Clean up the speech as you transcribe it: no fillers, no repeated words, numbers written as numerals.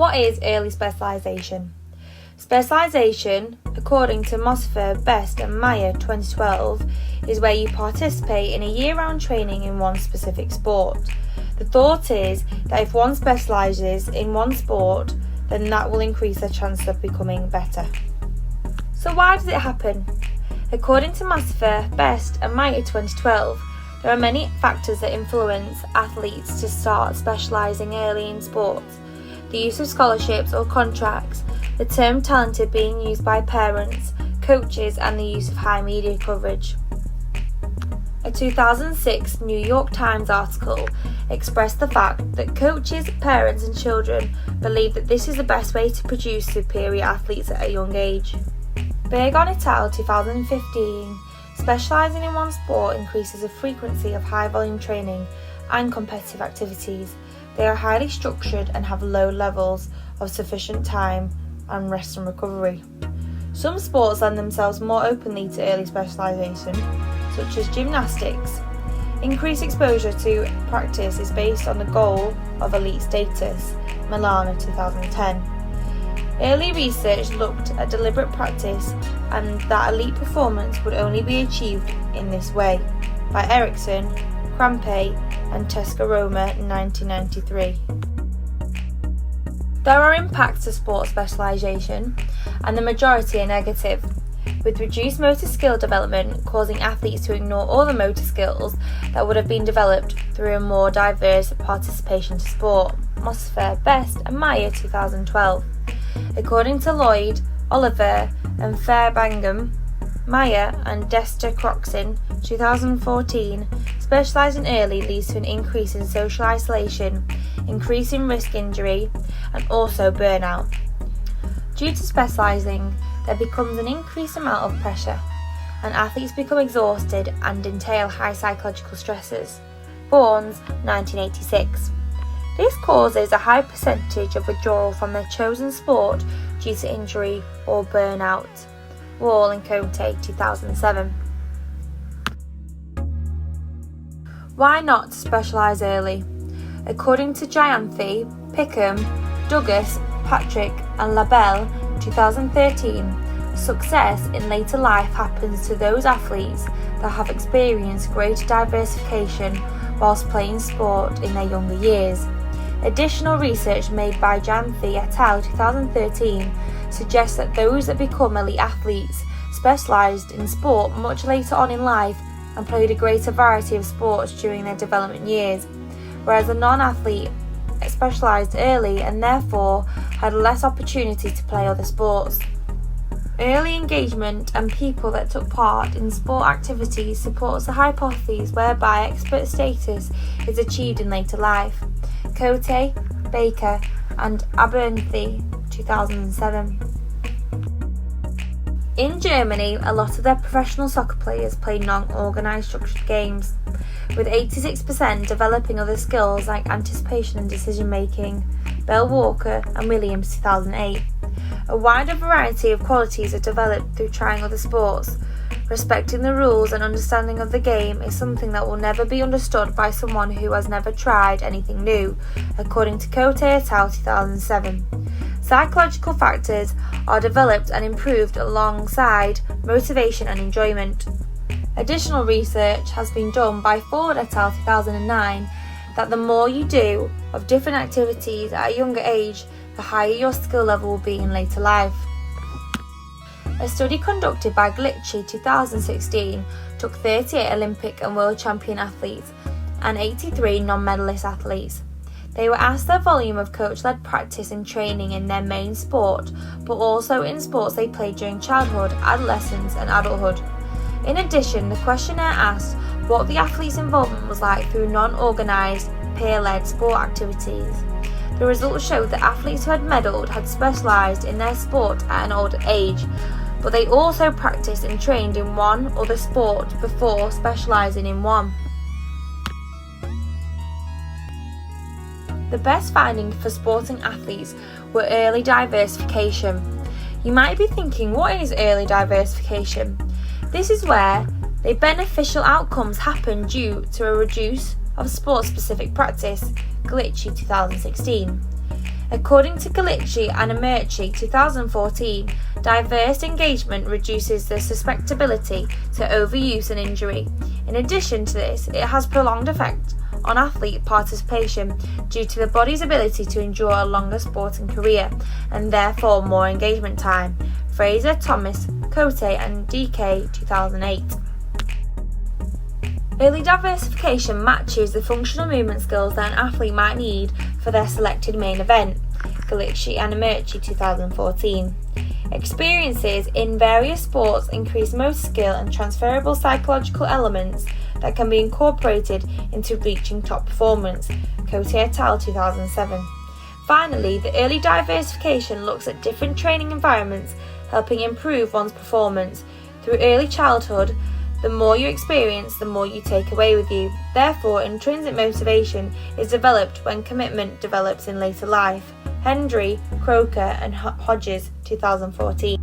What is early specialization? Specialization, according to Mosfer, Best and Meyer 2012, is where you participate in a year-round training in one specific sport. The thought is that if one specializes in one sport, then that will increase their chances of becoming better. So why does it happen? According to Mosfer, Best and Meyer 2012, there are many factors that influence athletes to start specializing early in sports. The use of scholarships or contracts, the term talented being used by parents, coaches, and the use of high media coverage. A 2006 New York Times article expressed the fact that coaches, parents, and children believe that this is the best way to produce superior athletes at a young age. Ergen et al. 2015, specialising in one sport increases the frequency of high-volume training and competitive activities. They are highly structured and have low levels of sufficient time and rest and recovery. Some sports lend themselves more openly to early specialisation, such as gymnastics. Increased exposure to practice is based on the goal of elite status, Milano 2010. Early research looked at deliberate practice and that elite performance would only be achieved in this way, by Ericsson, Krampe, and Tesch-Römer in 1993. There are impacts to sports specialisation, and the majority are negative, with reduced motor skill development causing athletes to ignore all the motor skills that would have been developed through a more diverse participation to sport. Mosfer, Best and Meyer 2012. According to Lloyd, Oliver and Fairbangham, Meyer and Dester-Croxin 2014, specialising early leads to an increase in social isolation, increasing risk injury, and also burnout. Due to specialising, there becomes an increased amount of pressure, and athletes become exhausted and entail high psychological stresses. Borms, 1986. This causes a high percentage of withdrawal from their chosen sport due to injury or burnout. Wall and Côté, 2007. Why not specialise early? According to Gianthi, Pickham, Douglas, Patrick and Labelle, 2013, success in later life happens to those athletes that have experienced greater diversification whilst playing sport in their younger years. Additional research made by Gianthi et al. 2013 suggests that those that become elite athletes specialised in sport much later on in life and played a greater variety of sports during their development years, whereas a non-athlete specialised early and therefore had less opportunity to play other sports. Early engagement and people that took part in sport activities supports the hypothesis whereby expert status is achieved in later life. Côté, Baker and Abernethy, 2007. In Germany, a lot of their professional soccer players play non-organised structured games, with 86% developing other skills like anticipation and decision making. Bell Walker and Williams, 2008. A wider variety of qualities are developed through trying other sports. Respecting the rules and understanding of the game is something that will never be understood by someone who has never tried anything new, according to Côté et al. 2007. Psychological factors are developed and improved alongside motivation and enjoyment. Additional research has been done by Ford et al. 2009 that the more you do of different activities at a younger age, the higher your skill level will be in later life. A study conducted by Gullich 2016 took 38 Olympic and world champion athletes and 83 non-medalist athletes. They were asked their volume of coach-led practice and training in their main sport, but also in sports they played during childhood, adolescence and adulthood. In addition, the questionnaire asked what the athletes' involvement was like through non-organised, peer-led sport activities. The results showed that athletes who had medalled had specialised in their sport at an older age, but they also practiced and trained in one other sport before specialising in one. The best findings for sporting athletes were early diversification. You might be thinking, what is early diversification? This is where the beneficial outcomes happen due to a reduce of sport-specific practice, Gullich 2016. According to Gullich and Abernethy 2014, diverse engagement reduces the susceptibility to overuse and injury. In addition to this, it has prolonged effect on athlete participation due to the body's ability to endure a longer sporting career and therefore more engagement time. Fraser, Thomas, Côté and DK 2008. Early diversification matches the functional movement skills that an athlete might need for their selected main event. Gullich and Abernethy 2014. Experiences in various sports increase motor skill and transferable psychological elements that can be incorporated into reaching top performance. Côté et al. 2007. Finally, the early diversification looks at different training environments, helping improve one's performance. Through early childhood, the more you experience, the more you take away with you. Therefore, intrinsic motivation is developed when commitment develops in later life. Hendry, Croker and Hodges 2014.